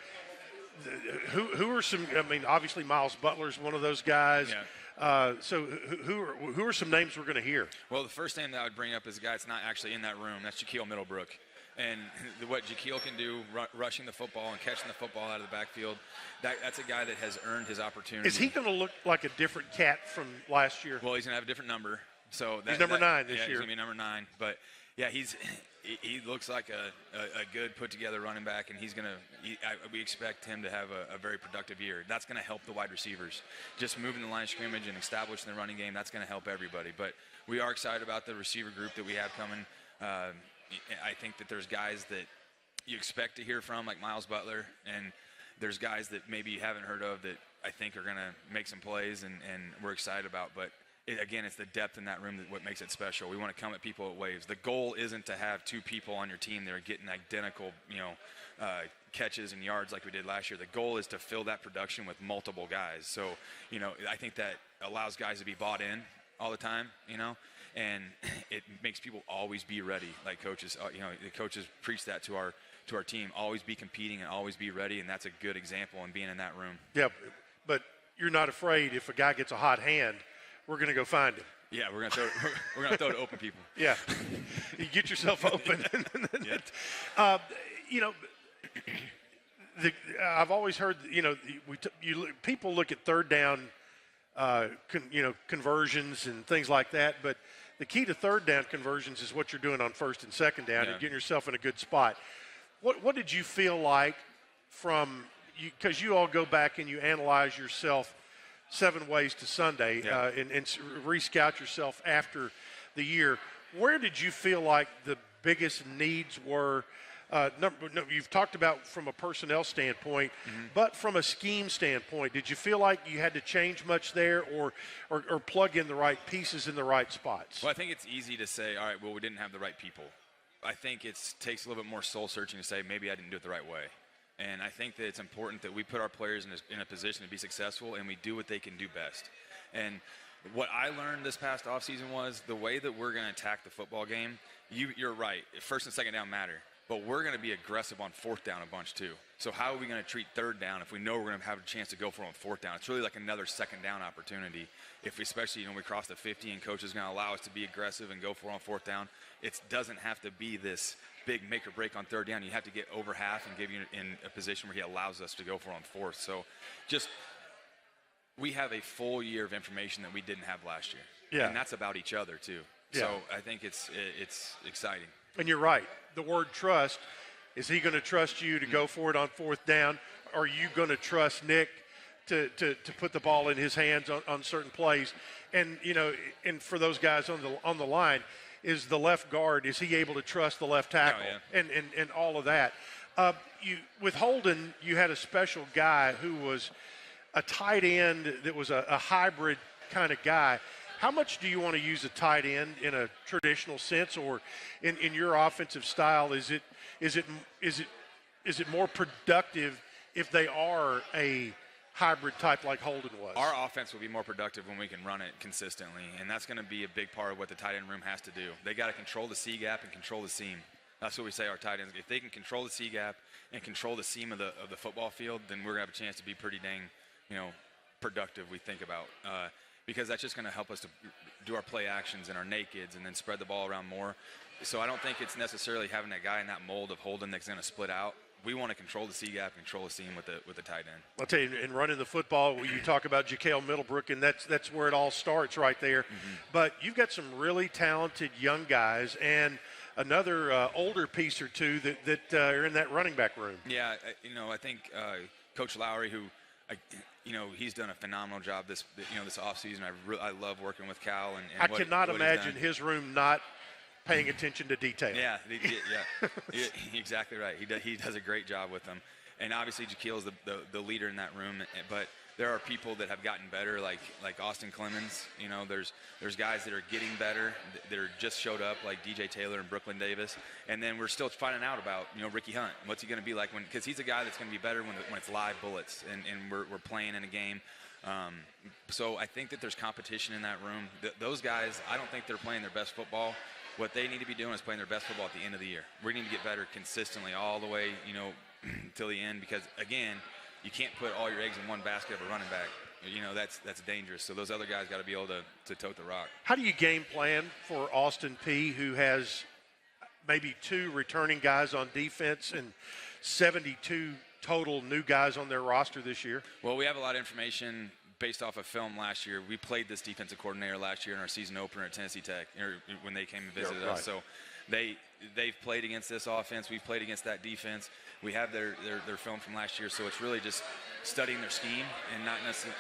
who are some, I mean, obviously Miles Butler's one of those guys. So who are some names we're going to hear? Well, the first name that I would bring up is a guy that's not actually in that room. That's Jaquil Middlebrook. And what Jaquil can do, rushing the football and catching the football out of the backfield, that's a guy that has earned his opportunity. Is he going to look like a different cat from last year? Well, he's going to have a different number. So he's number 9 this year. He's going to be number 9. But, yeah, he looks like a good put-together running back, and we expect him to have a very productive year. That's going to help the wide receivers. Just moving the line of scrimmage and establishing the running game, that's going to help everybody. But we are excited about the receiver group that we have coming. I think that there's guys that you expect to hear from, like Miles Butler, and there's guys that maybe you haven't heard of that I think are going to make some plays, and we're excited about. But, again, it's the depth in that room that what makes it special. We want to come at people at waves. The goal isn't to have 2 people on your team that are getting identical, catches and yards like we did last year. The goal is to fill that production with multiple guys. So, I think that allows guys to be bought in all the time, and it makes people always be ready. Like coaches, the coaches preach that to our team, always be competing and always be ready, and that's a good example in being in that room. Yeah, but you're not afraid if a guy gets a hot hand, we're going to go find him. Yeah, we're going to throw it to open people. Yeah, you get yourself open. I've always heard, people look at third down, conversions and things like that, but the key to third down conversions is what you're doing on first and second down and getting yourself in a good spot. What did you feel like from you, because you all go back and you analyze yourself 7 ways to Sunday and re-scout yourself after the year. Where did you feel like the biggest needs were? You've talked about from a personnel standpoint, but from a scheme standpoint, did you feel like you had to change much there or plug in the right pieces in the right spots? Well, I think it's easy to say, all right, well, we didn't have the right people. I think it takes a little bit more soul-searching to say maybe I didn't do it the right way. And I think that it's important that we put our players in a position to be successful and we do what they can do best. And what I learned this past offseason was the way that we're going to attack the football game, you're right, first and second down matter. But we're going to be aggressive on fourth down a bunch too. So how are we going to treat third down if we know we're going to have a chance to go for it on fourth down? It's really like another second down opportunity. If especially, we cross the 50 and coach is going to allow us to be aggressive and go for it on fourth down, it doesn't have to be this big make or break on third down. You have to get over half and give you in a position where he allows us to go for it on fourth. So we have a full year of information that we didn't have last year. Yeah. And that's about each other too. Yeah. So I think it's exciting. And you're right. The word trust, is he going to trust you to go for it on fourth down? Are you going to trust Nick to put the ball in his hands on certain plays? And, and for those guys on the line, is the left guard, is he able to trust the left tackle? And all of that. With Holden, you had a special guy who was a tight end that was a hybrid kind of guy. How much do you want to use a tight end in a traditional sense, or in your offensive style? Is it more productive if they are a hybrid type like Holden was? Our offense will be more productive when we can run it consistently, and that's going to be a big part of what the tight end room has to do. They got to control the C gap and control the seam. That's what we say our tight ends. If they can control the C gap and control the seam of the football field, then we're going to have a chance to be pretty dang, productive. We think about. because that's just going to help us to do our play actions and our nakeds and then spread the ball around more. So I don't think it's necessarily having that guy in that mold of Holden that's going to split out. We want to control the C gap, control the seam with the tight end. I'll tell you, in running the football, you talk about Jaquel Middlebrook, and that's where it all starts right there. Mm-hmm. But you've got some really talented young guys and another older piece or two that are in that running back room. Yeah, I think Coach Lowry, who he's done a phenomenal job this offseason. I love working with Cal. And I cannot imagine his room not paying attention to detail. Yeah, exactly right. He does a great job with them. And obviously Jaquil's the leader in that room. But there are people that have gotten better, like Austin Clemens. There's guys that are getting better that are just showed up, like DJ Taylor and Brooklyn Davis. And then we're still finding out about Ricky Hunt. What's he going to be like because he's a guy that's going to be better when it's live bullets and we're playing in a game. So I think that there's competition in that room. Those guys, I don't think they're playing their best football. What they need to be doing is playing their best football at the end of the year. We need to get better consistently all the way, till the end, because again, you can't put all your eggs in one basket of a running back. That's dangerous. So those other guys got to be able to tote the rock. How do you game plan for Austin Peay, who has maybe 2 returning guys on defense and 72 total new guys on their roster this year? Well, we have a lot of information based off of film last year. We played this defensive coordinator last year in our season opener at Tennessee Tech, when they came and visited us. So they've played against this offense. We've played against that defense. We have their film from last year. So it's really just studying their scheme and not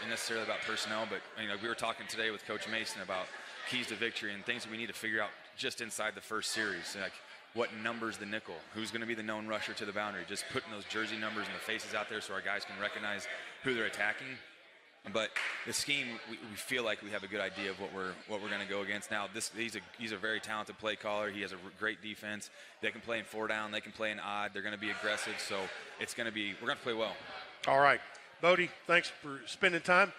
necessarily about personnel. But we were talking today with Coach Mason about keys to victory and things that we need to figure out just inside the first series. Like what number's the nickel? Who's going to be the known rusher to the boundary? Just putting those jersey numbers and the faces out there so our guys can recognize who they're attacking. But the scheme, we feel like we have a good idea of what we're going to go against. Now, he's a very talented play caller. He has a great defense. They can play in 4 down. They can play in odd. They're going to be aggressive. So we're going to play well. All right. Bodie, thanks for spending time.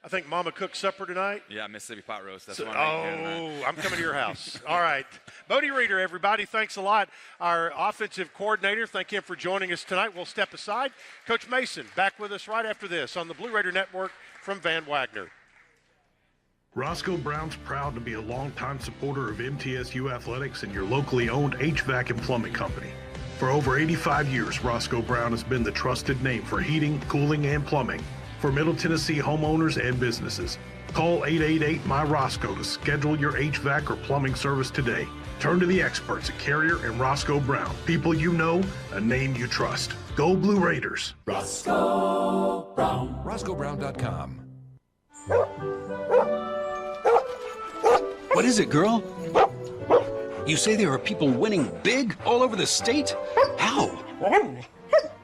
I think Mama cooked supper tonight. Yeah, Mississippi pot roast. That's what I'm I'm coming to your house. All right. Bodie Reeder, everybody, thanks a lot. Our offensive coordinator, thank him for joining us tonight. We'll step aside. Coach Mason, back with us right after this on the Blue Raider Network from Van Wagner. Roscoe Brown's proud to be a longtime supporter of MTSU athletics and your locally owned HVAC and plumbing company. For over 85 years, Roscoe Brown has been the trusted name for heating, cooling, and plumbing for Middle Tennessee homeowners and businesses. Call 888-MY-ROSCOE to schedule your HVAC or plumbing service today. Turn to the experts at Carrier and Roscoe Brown. People you know, a name you trust. Go Blue Raiders. Roscoe Brown. RoscoeBrown.com. What is it, girl? You say there are people winning big all over the state? How?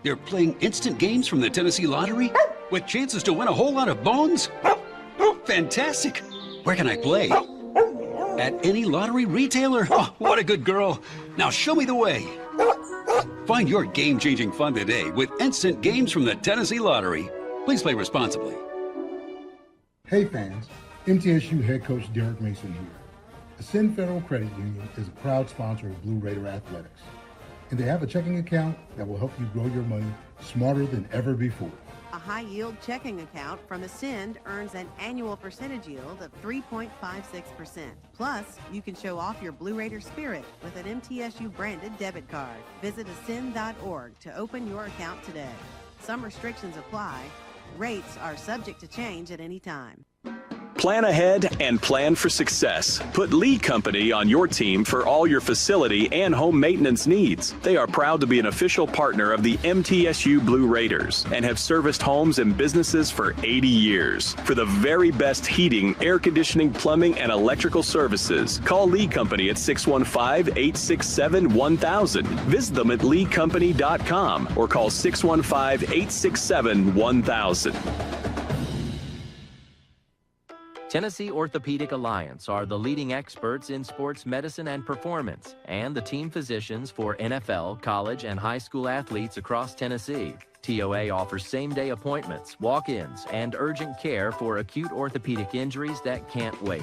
They're playing instant games from the Tennessee Lottery with chances to win a whole lot of bones? Fantastic! Where can I play? At any lottery retailer? Oh, what a good girl. Now show me the way. Find your game-changing fun today with instant games from the Tennessee Lottery. Please play responsibly. Hey fans, MTSU head coach Derek Mason here. Ascend Federal Credit Union is a proud sponsor of Blue Raider Athletics, and they have a checking account that will help you grow your money smarter than ever before. A high-yield checking account from Ascend earns an annual percentage yield of 3.56%. Plus, you can show off your Blue Raider spirit with an MTSU-branded debit card. Visit ascend.org to open your account today. Some restrictions apply. Rates are subject to change at any time. Plan ahead and plan for success. Put Lee Company on your team for all your facility and home maintenance needs. They are proud to be an official partner of the MTSU Blue Raiders and have serviced homes and businesses for 80 years. For the very best heating, air conditioning, plumbing, and electrical services, call Lee Company at 615-867-1000. Visit them at leecompany.com or call 615-867-1000. Tennessee Orthopedic Alliance are the leading experts in sports medicine and performance and the team physicians for NFL, college, and high school athletes across Tennessee. TOA offers same-day appointments, walk-ins, and urgent care for acute orthopedic injuries that can't wait.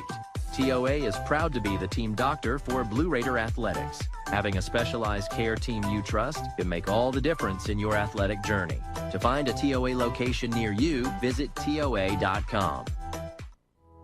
TOA is proud to be the team doctor for Blue Raider Athletics. Having a specialized care team you trust can make all the difference in your athletic journey. To find a TOA location near you, visit TOA.com.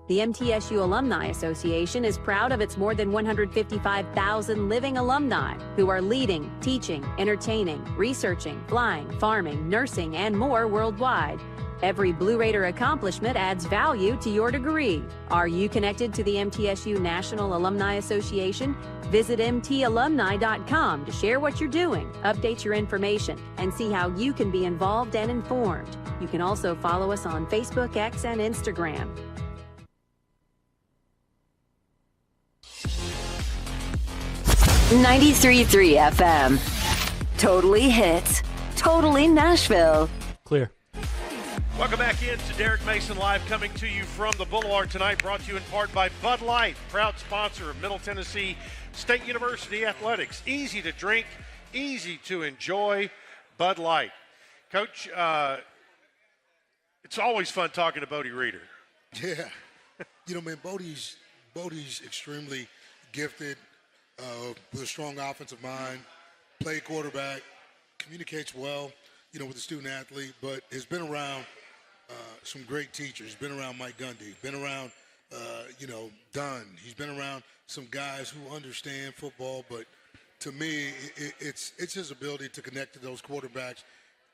The MTSU Alumni Association is proud of its more than 155,000 living alumni who are leading, teaching, entertaining, researching, flying, farming, nursing, and more worldwide. Every Blue Raider accomplishment adds value to your degree. Are you connected to the MTSU National Alumni Association? Visit mtalumni.com to share what you're doing, update your information, and see how you can be involved and informed. You can also follow us on Facebook, X, and Instagram. .93.3 FM. Totally hits. Totally Nashville. Clear. Welcome back in to Derek Mason Live, coming to you from the Boulevard tonight, brought to you in part by Bud Light, proud sponsor of Middle Tennessee State University Athletics. Easy to drink, easy to enjoy, Bud Light. Coach, it's always fun talking to Bodie Reeder. Yeah. You know, man, Bodie's extremely gifted, with a strong offensive mind, played quarterback, communicates well, you know, with the student athlete, but has been around some great teachers. Been around Mike Gundy, been around, Dunn. He's been around some guys who understand football, but to me, it's his ability to connect to those quarterbacks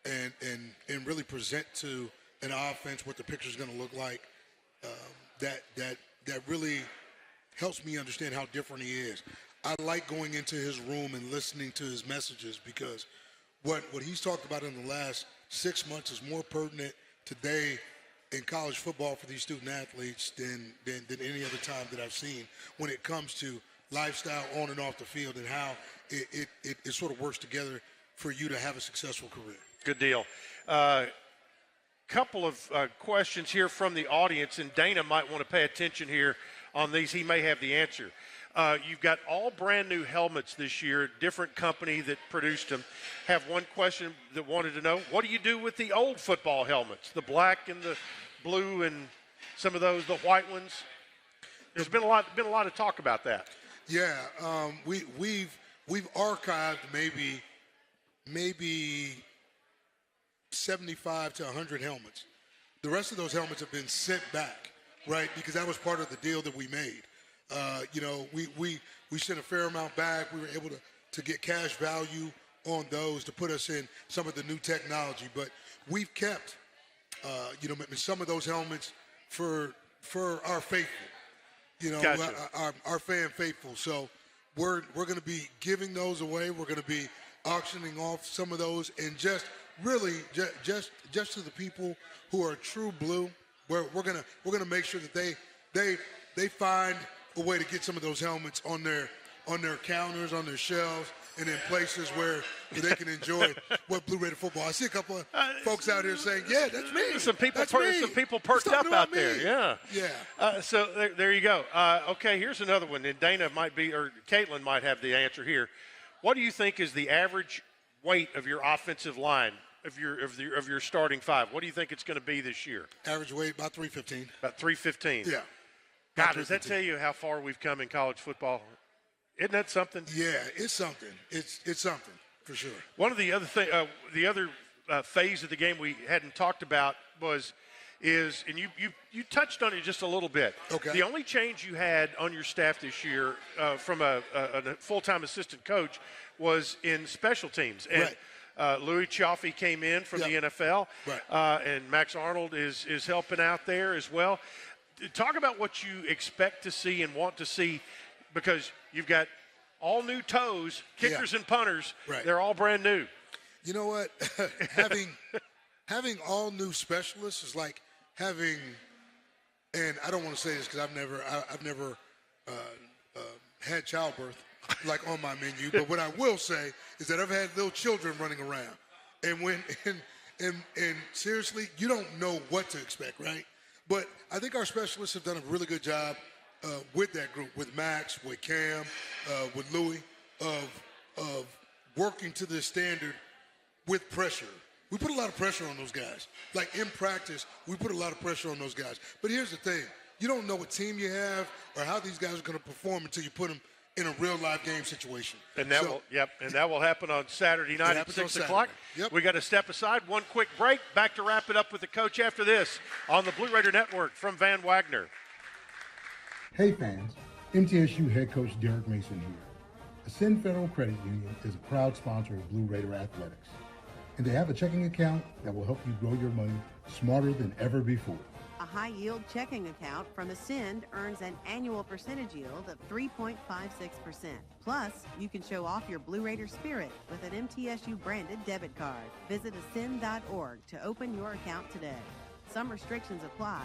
and really present to an offense what the picture is going to look like. That really helps me understand how different he is. I like going into his room and listening to his messages because what he's talked about in the last 6 months is more pertinent today in college football for these student athletes than any other time that I've seen when it comes to lifestyle on and off the field and how it sort of works together for you to have a successful career. Good deal. Couple of questions here from the audience, and Dana might want to pay attention here on these. He may have the answer. You've got all brand new helmets this year, different company that produced them. Have one question that wanted to know, what do you do with the old football helmets, the black and the blue and some of those, the white ones? There's been a lot of talk about that. Yeah, we've archived maybe 75 to 100 helmets. The rest of those helmets have been sent back, right? Because that was part of the deal that we made. We sent a fair amount back. We were able to get cash value on those to put us in some of the new technology. But we've kept, some of those helmets for our faithful, gotcha. our fan faithful. So we're going to be giving those away. We're going to be auctioning off some of those, and just really just to the people who are true blue. We're gonna make sure that they find a way to get some of those helmets on their counters, on their shelves, and in places where they can enjoy what Blue Raider football. I see a couple of folks out here saying, "Yeah, that's me." Some people perked up out there. Yeah. Yeah. So there you go. Okay, here's another one, and Dana might be, or Caitlin might have the answer here. What do you think is the average weight of your offensive line, of your starting five? What do you think it's going to be this year? Average weight about 315. About 315. Yeah. God, does that tell you how far we've come in college football? Isn't that something? Yeah, it's something. It's something for sure. One of the other phase of the game we hadn't talked about is, and you touched on it just a little bit. Okay. The only change you had on your staff this year from a full-time assistant coach was in special teams. And right. Louis Chaffee came in from the NFL, right. And Max Arnold is helping out there as well. Talk about what you expect to see and want to see, because you've got all new toes, kickers and punters. Right. They're all brand new. You know what? having all new specialists is like having, and I don't want to say this because I've never had childbirth like on my menu, but what I will say is that I've had little children running around, and seriously, you don't know what to expect, right? But I think our specialists have done a really good job with that group, with Max, with Cam, with Louis, of working to this standard with pressure. We put a lot of pressure on those guys. Like in practice, we put a lot of pressure on those guys. But here's the thing. You don't know what team you have or how these guys are going to perform until you put them in a real live game situation. And that will happen on Saturday night at 6 o'clock. Yep. We got to step aside. One quick break. Back to wrap it up with the coach after this on the Blue Raider Network from Van Wagner. Hey fans, MTSU head coach Derek Mason here. Ascend Federal Credit Union is a proud sponsor of Blue Raider Athletics, and they have a checking account that will help you grow your money smarter than ever before. A high-yield checking account from Ascend earns an annual percentage yield of 3.56%. Plus, you can show off your Blue Raider spirit with an MTSU-branded debit card. Visit ascend.org to open your account today. Some restrictions apply.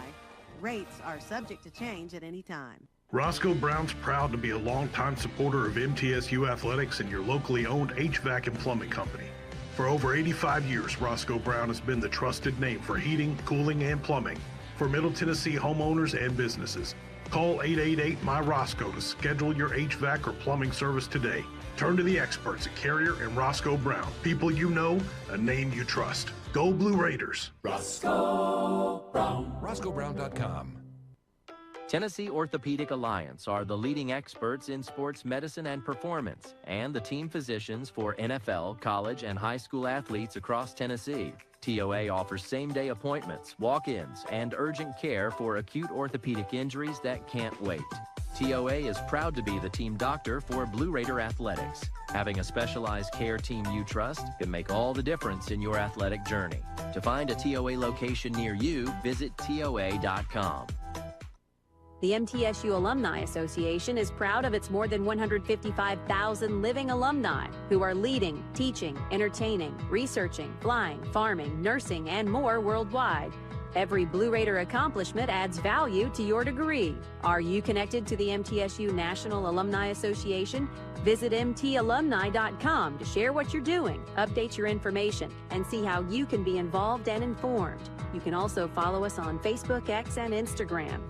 Rates are subject to change at any time. Roscoe Brown's proud to be a longtime supporter of MTSU athletics and your locally owned HVAC and plumbing company. For over 85 years, Roscoe Brown has been the trusted name for heating, cooling, and plumbing for Middle Tennessee homeowners and businesses. Call 888-MY-ROSCOE to schedule your HVAC or plumbing service today. Turn to the experts at Carrier and Roscoe Brown. People you know, a name you trust. Go Blue Raiders. Roscoe Brown. RoscoeBrown.com. Tennessee Orthopedic Alliance are the leading experts in sports medicine and performance, and the team physicians for NFL, college, and high school athletes across Tennessee. TOA offers same-day appointments, walk-ins, and urgent care for acute orthopedic injuries that can't wait. TOA is proud to be the team doctor for Blue Raider Athletics. Having a specialized care team you trust can make all the difference in your athletic journey. To find a TOA location near you, visit TOA.com. The MTSU Alumni Association is proud of its more than 155,000 living alumni who are leading, teaching, entertaining, researching, flying, farming, nursing, and more worldwide. Every Blue Raider accomplishment adds value to your degree. Are you connected to the MTSU National Alumni Association? Visit mtalumni.com to share what you're doing, update your information, and see how you can be involved and informed. You can also follow us on Facebook, X, and Instagram.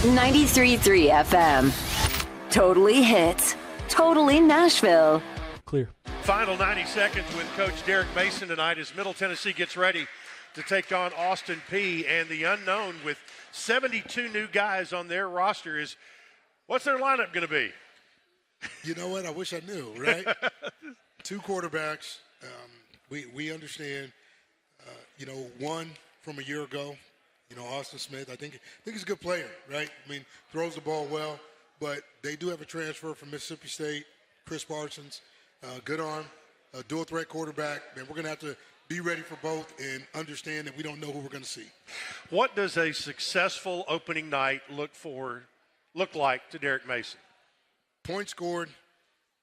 .93.3 FM. Totally hits. Totally Nashville. Clear. Final 90 seconds with Coach Derek Mason tonight as Middle Tennessee gets ready to take on Austin Peay. And the unknown with 72 new guys on their roster is, what's their lineup going to be? You know what? I wish I knew, right? 2 quarterbacks. We understand, one from a year ago. Austin Smith, I think he's a good player, right? I mean, throws the ball well, but they do have a transfer from Mississippi State, Chris Parsons, good arm, a dual threat quarterback, and we're going to have to be ready for both and understand that we don't know who we're going to see. What does a successful opening night look like to Derek Mason? Points scored,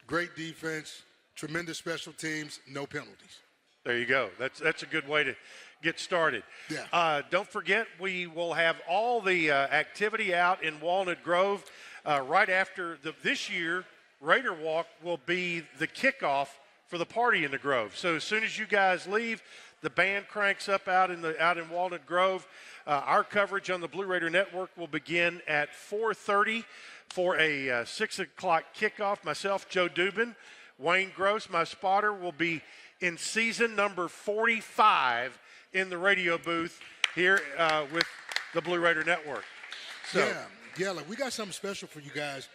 great defense, tremendous special teams, no penalties. There you go. That's a good way to get started. Yeah. Don't forget, we will have all the activity out in Walnut Grove right after this year. Raider Walk will be the kickoff for the party in the Grove. So as soon as you guys leave, the band cranks up out in Walnut Grove. Our coverage on the Blue Raider Network will begin at 4:30 for a 6 o'clock kickoff. Myself, Joe Dubin, Wayne Gross, my spotter, will be in season number 45 in the radio booth here with the Blue Raider Network. So. Yeah, like we got something special for you guys.